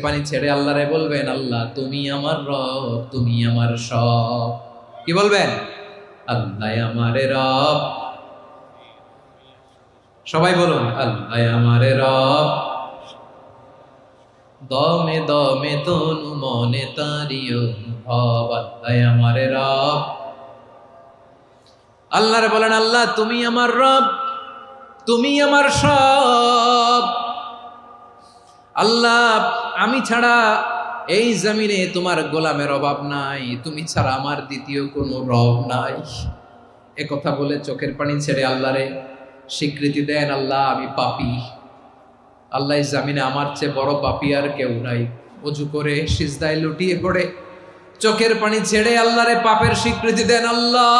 পানি ছেড়ে আল্লাহরে বলবেন, আল্লাহ তুমি আমার রব, তুমি আমার সব। কি বলবেন? আল্লাহ আমারে রব। সবাই বলুন, আল্লাহ আমারে রব। দমে দমে তনু মনে তারি অনুভব, আল্লাহ আমারে রব। আল্লাহরে বলেন, আল্লাহ তুমি আমার রব, তুমি আমার সব। আল্লাহ আমি ছাড়া এই জমিনে তোমার গোলামের অভাব নাই, তুমি ছাড়া আমার দ্বিতীয় কোনো রব নাই। এ কথা বলে চোখের পানি ছেড়ে আল্লাহরে স্বীকৃতি দেন, আল্লাহ আমি পাপী। আল্লাহ এই জমিনে আমার চেয়ে বড় পাপী আর কেউ নাই। অজু করে সিজদায় লুটিয়ে পড়ে চোখের পানি ছেড়ে আল্লাহরে পাপের স্বীকৃতি দেন, আল্লাহ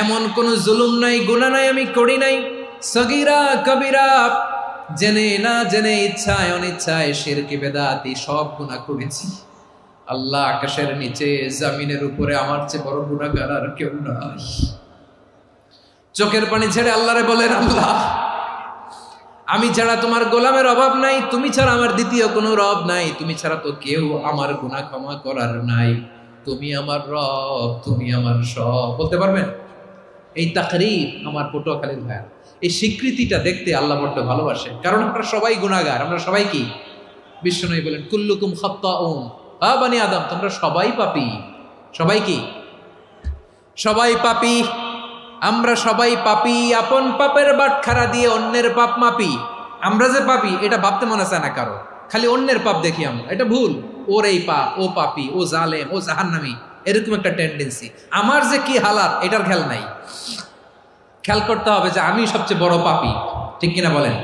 এমন কোন জুলুম নাই, গুনাহ নাই আমি করি নাই, সগীরা কবিরা, জেনে না জেনে, ইচ্ছায় অনিচ্ছায়, শিরকি বেদাতি সব গুনাহ করেছি। আল্লাহ আকাশের নিচে জমিনের উপরে আমার চেয়ে বড় গুনাহগার আর কেউ নাই। চোখের পানি ছেড়ে আল্লাহরে বলেন, আল্লাহ আমি ছাড়া তোমার গোলামের অভাব নাই, তুমি ছাড়া আমার দ্বিতীয় কোনো রব নাই, তুমি ছাড়া তো কেউ আমার গুনাহ ক্ষমা করার নাই, তুমি আমার রব, তুমি আমার সব। বলতে পারবেন? এই তাকরীর আমার পটুয়াখালীর ভাইয়া, এই স্বীকৃতিটা দেখতে আল্লাহ বড্ড ভালোবাসে, কারণ আমরা সবাই গুনাহগার। আমরা সবাই কি? বিশ্বনবী বলেন, কুল্লুকুম খাত্তাউন, বানি আদম তোমরা সবাই পাপী। সবাই কি? সবাই পাপী। আমরা সবাই পাপী। আপন পাপের বাটখারা দিয়ে অন্যের পাপ মাপি। আমরা যে পাপী এটা ভাবতে মনে চায় না কারো, খালি অন্যের পাপ দেখি আমরা, এটা ভুল। ওর এই পাপ, ও পাপী, ও জালেম, ও জাহান্নামী, এরকম একটা টেন্ডেন্সি। আমার যে কি হালাত এটার খেয়াল নাই। খেয়াল করতে হবে যে আমি সবচেয়ে বড় পাপী, ঠিক কিনা বলেন?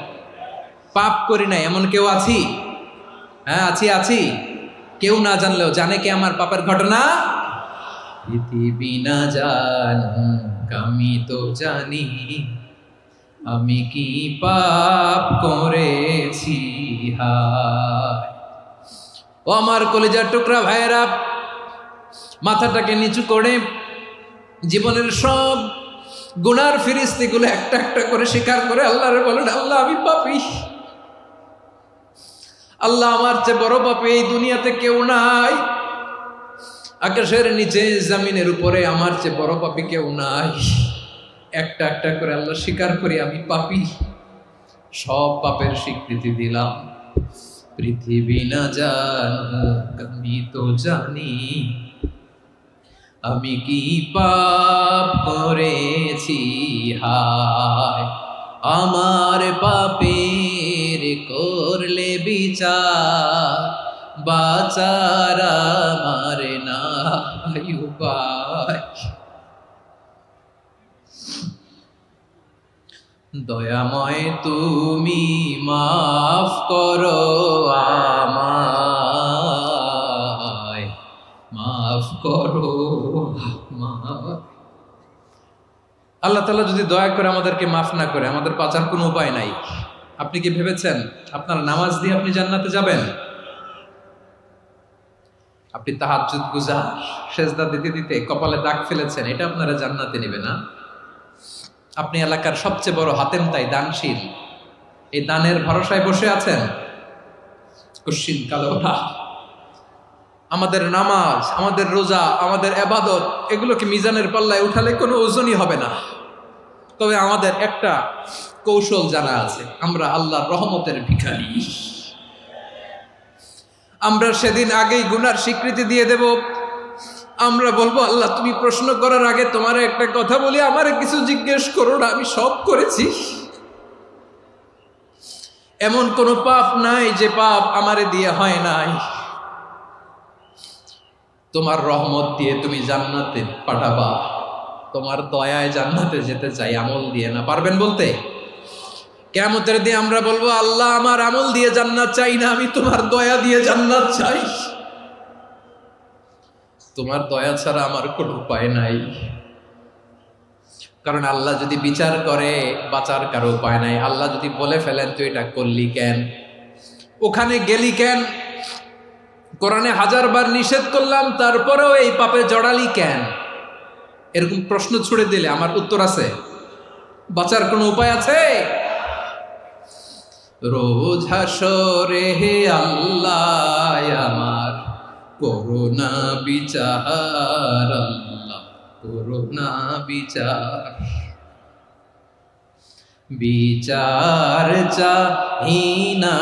পাপ করি না এমন কেউ আছি? হ্যাঁ আছি। কেউ না জানলেও জানে কে আমার পাপের ঘটনা? পৃথিবী না জানুক আমি তো জানি, আমি কি পাপ করেছি। হায় ও আমার কলিজার টুকরা ভাইয়েরা, মাথাটাকে নিচু করে জীবনের সব গুনার ফিরিস্তিগুলো একটা একটা করে স্বীকার করে আল্লাহরে বলেন, আল্লাহ আমি পাপী। আল্লাহ আমার চেয়ে বড় পাপী এই দুনিয়াতে কেউ নাই। আকাশের নিচে জমিনের উপরে আমার চেয়ে বড় পাপী কেউ নাই। একটা একটা করে আল্লাহ স্বীকার করি আমি পাপী। সব পাপের স্বীকৃতি দিলাম। পৃথিবী না জানুক আমি তো জানি, আমি কি পাপ করেছি। হায় আমার পাপের করলে বিচার, বাঁচার আমার নাই উপায়। দয়াময় তুমি মাফ করো আমায়, মাফ করো আমায়। আল্লাহ তাআলা যদি দয়া করে আমাদেরকে মাফ না করে, আমাদের বাঁচার কোনো উপায় নাই। আপনি কি ভেবেছেন আপনার নামাজ দিয়ে আপনি জান্নাতে যাবেন? আপনি তাহাজ্জুদ গুজার, সেজদা দিতে দিতে কপালে দাগ ফেলেছেন, এটা আপনারা জান্নাতে নেবে না। আপনি এলাকার সবচেয়ে বড় হাতেম তাই দানশীল, এই দানের ভরসায় বসে আছেন কুশ্চিন কালো না। আমাদের নামাজ, আমাদের রোজা, আমাদের ইবাদত, এগুলোকে মিজানের পাল্লায় উঠালে কোনো ওজনই হবে না। তবে আমাদের একটা কৌশল জানা আছে, আমরা আল্লাহর রহমতের ভিখারি। আমরা সেদিন আগেই গুনার স্বীকৃতি দিয়ে দেব। আমরা বলবো, আল্লাহ তুমি প্রশ্ন করার আগে তোমার একটা কথা বলি, আমারে কিছু জিজ্ঞেস করো না, আমি সব করেছি। এমন কোনো পাপ নাই যে পাপ আমারে দিয়ে হয় নাই। তোমার রহমত দিয়ে তুমি জান্নাতে পাঠাবা, তোমার দয়ায় জান্নাতে যেতে চাই, আমল দিয়ে না। পারবেন বলতে? কিয়ামতের দিন আমরা বলবো, আল্লাহ আমার আমল দিয়ে জান্নাত চাই না, আমি তোমার দয়া দিয়ে জান্নাত চাই। তোমার দয়া ছাড়া আমার কোনো উপায় নাই। কারণ আল্লাহ যদি বিচার করে বাঁচার কারো উপায় নাই। আল্লাহ যদি বলে ফেলেন তুই এটা করলি কেন, ওখানে গেলি কেন, কোরআনে 1000 বার নিষেধ করলাম তারপরেও এই পাপে জড়ালি কেন, এরকম প্রশ্ন ছুড়ে দিলে আমার উত্তর আছে? বাঁচার কোনো উপায় আছে? রোজ হাসরে হে আল্লাহ আমার করুণা বিচার, আল্লাহ করুণা বিচার। বিচার চাহি না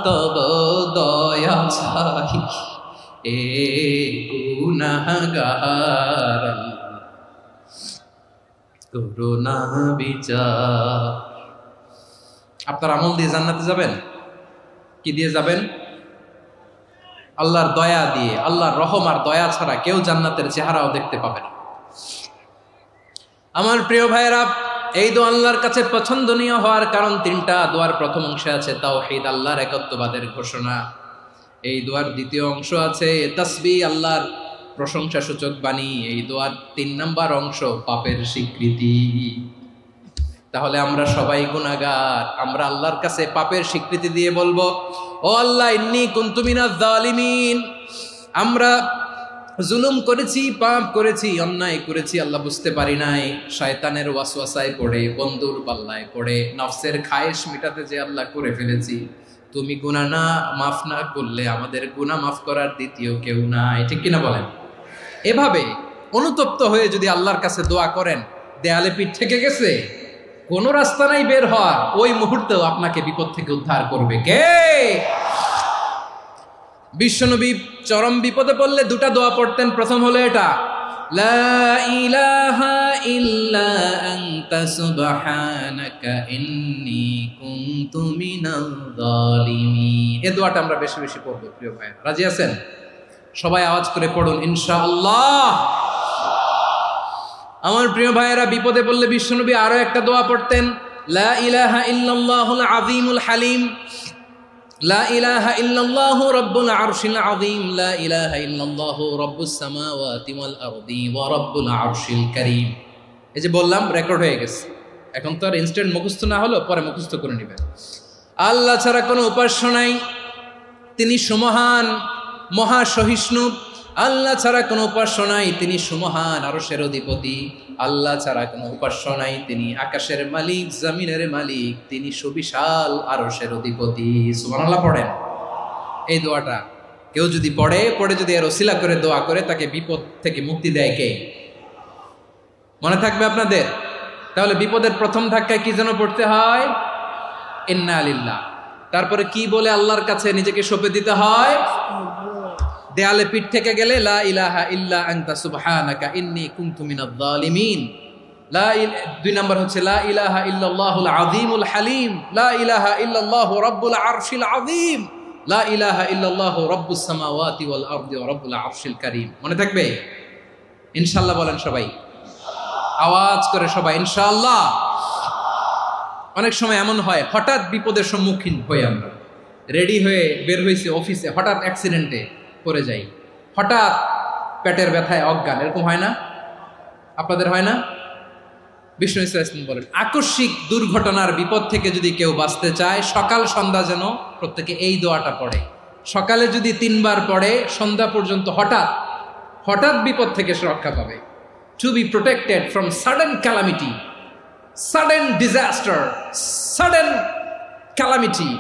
তব দয়া চাহি, এ গুনাহগার, আল্লাহ করুণা বিচার। আপনার আমল দিয়ে জান্নাতে যাবেন? কি দিয়ে যাবেন? আল্লাহর দয়া দিয়ে। আল্লাহর রহম আর দয়া ছাড়া কেউ জান্নাতের চেহারাও দেখতে পাবে না। আমার প্রিয় ভাইয়েরা, এই দোয়া আল্লাহর কাছে পছন্দনীয় হওয়ার কারণ তিনটা। দোয়ার প্রথম অংশে আছে তাওহীদ, আল্লাহর একত্ববাদের ঘোষণা। এই দোয়ার দ্বিতীয় অংশ আছে তাসবিহ, আল্লাহর প্রশংসা সূচক বাণী। এই দোয়ার 3 নাম্বার অংশ পাপের স্বীকৃতি। তাহলে আমরা সবাই গুনাহগার। আমরা আল্লাহর কাছে পাপের স্বীকৃতি দিয়ে বলবো, ও আল্লাহ, ইন্নী কুনতু মিনাজ জালিমিন, আমরা জুলুম করেছি, পাপ করেছি, অন্যায় করেছি, আল্লাহ বুঝতে পারি নাই। শয়তানের ওয়াসওয়াসায় পড়ে, বন্ধুর পাল্লায় পড়ে, নফসের খায়েশ মিটাতে যে আল্লাহ করে ফেলেছি। তুমি গুনাহ না মাফ না করলে আমাদের গুনাহ মাফ করার দ্বিতীয় কেউ নাই। ঠিক কিনা বলেন? এভাবে অনুতপ্ত হয়ে যদি আল্লাহর কাছে দোয়া করেন, দেয়ালে পিঠ থেকে গেছে, কোনো রাস্তা নাই বের হওয়ার, ওই মুহূর্তেও আপনাকে বিপদ থেকে উদ্ধার করবে কে? বিশ্বনবী চরম বিপদে পড়লে 2টা দোয়া পড়তেন। প্রথম হলো এটা, লা ইলাহা ইল্লা আনতা সুবহানাকা ইন্নী কুনতু মিনাল জালিমিন। এই দোয়াটা আমরা বেশি বেশি পড়ব প্রিয় ভাই। রাজি আছেন? সবাই আওয়াজ করে পড়ুন ইনশাআল্লাহ। আমার প্রিয় ভাইয়েরা, বিপদে পড়লে বিশ্বনবী আরো একটা দোয়া পড়তেন, লা ইলাহা ইল্লাল্লাহুল আযীমুল হালিম, লা ইলাহা ইল্লাল্লাহু রাব্বুল আরশিল আযীম, লা ইলাহা ইল্লাল্লাহু রাব্বুস সামাওয়াতি ওয়াল আরদি ওয়া রাব্বুল আরশিল কারীম। এই যে বললাম, রেকর্ড হয়ে গেছে। এখন তো আর ইনস্ট্যান্ট মুখস্থ না হলো, পরে মুখস্থ করে নেবেন। আল্লাহ ছাড়া কোনো উপাস্য নাই, তিনি সুমহান, মহাসহিষ্ণু। আল্লাহ ছাড়া কোনো উপাস্য নাই, তিনি সুমহান, আরশের অধিপতি। আল্লাহ ছাড়া কোনো উপাস্য নাই, তিনি আকাশের মালিক, জমিনের মালিক, তিনি সুবিশাল আরশের অধিপতি। সুবহানাল্লাহ পড়েন। এই দোয়াটা কেউ যদি পড়ে যদি এর ওসিলা করে দোয়া করে, তাকে বিপদ থেকে মুক্তি দেয় কে? মনে থাকবে আপনাদের? তাহলে বিপদের প্রথম ধাক্কায় কি যেন পড়তে হয়? ইন্না লিল্লাহ। তারপরে কি বলে আল্লাহর কাছে নিজেকে সঁপে দিতে হয়? দেয়ালে পিঠ থেকে গেলে লা ইলাহা ইল্লা আনতা সুবহানাকা ইন্নী কুনতু মিনাজ জালিমিন। 2 নাম্বার হচ্ছে লা ইলাহা ইল্লাল্লাহুল আযীমুল হালিম, লা ইলাহা ইল্লাল্লাহু রাব্বুল আরশিল আযীম, লা ইলাহা ইল্লাল্লাহু রাব্বুস সামাওয়াতি ওয়াল আরদি ওয়া রাব্বুল আরশিল কারীম। মনে থাকবে? ইনশাআল্লাহ বলেন সবাই, আওয়াজ করে সবাই ইনশাআল্লাহ। অনেক সময় এমন হয়, হঠাৎ বিপদের সম্মুখীন হই আমরা, রেডি হয়ে বের হয়েছি অফিসে, হঠাৎ অ্যাক্সিডেন্টে পড়ে যাই, হঠাৎ পেটের ব্যথায় অজ্ঞান। এরকম হয় না? আপনাদের হয় না? বিষ্ণু ইসলাম বলেন, আকস্মিক দুর্ঘটনার বিপদ থেকে যদি কেউ বাঁচতে চায়, সকাল সন্ধ্যা যেন প্রত্যেকে এই দোয়াটা পড়ে। সকালে যদি 3 বার পড়ে, সন্ধ্যা পর্যন্ত হঠাৎ বিপদ থেকে সে রক্ষা পাবে। To be protected from sudden calamity, sudden disaster, sudden calamity.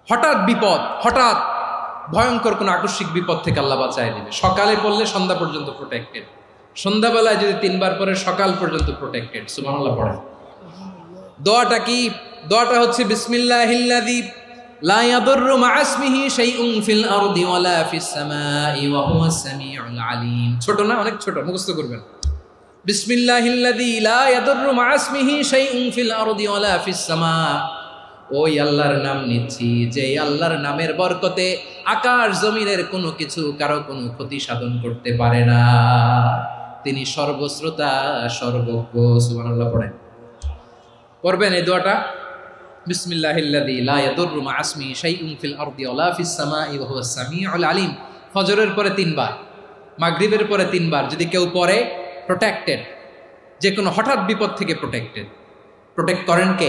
হঠাৎ বিপদ, হঠাৎ ভয়ঙ্কর কোন আকস্মিক বিপদ থেকে আল্লাহ বাঁচায় দিবে। সকালে পড়লে সন্ধ্যা পর্যন্ত প্রোটেক্টেড, সন্ধ্যাবেলায় যদি 3 বার পরে সকাল পর্যন্ত প্রোটেক্টেড। সুবহানাল্লাহ পড়েন। দোয়াটা কি? দোয়াটা হচ্ছে বিসমিল্লাহিল্লাযী লা ইয়াদুররু মা ইসমিহি শাইউন ফিল আরদি ওয়ালা ফিস সামাই ওয়া হুয়াস সামিউল আলীম। ছোট না? অনেক ছোট, মুখস্থ করবেন। বিসমিল্লাহিল্লাযী লা ইয়াদুররু মা ইসমিহি শাইউন ফিল আরদি ওয়ালা ফিস সামা। ওই আল্লাহর নাম নিচ্ছি, যে আল্লাহর নামের বরকতে আকাশ জমিনের কোনো কিছু কারো কোনো ক্ষতি সাধন করতে পারে না। তিনি সর্বশ্রোতা, সর্বজ্ঞ। সুবহানাল্লাহ পড়েন। পড়বেন এই দোয়াটা, বিসমিল্লাহিল্লাযী লা ইয়াদুররু মা ইসমিহি শাইউন ফিল আরদি ওয়ালা ফিস সামাই ওয়া হুয়াস সামিউল আলীম। ফজরের পরে 3 বার, মাগরিবের পরে 3 বার যদি কেউ পড়ে, প্রোটেক্টেড। যে কোনো হঠাৎ বিপদ থেকে প্রোটেক্টেড। প্রোটেক্ট করেন কে?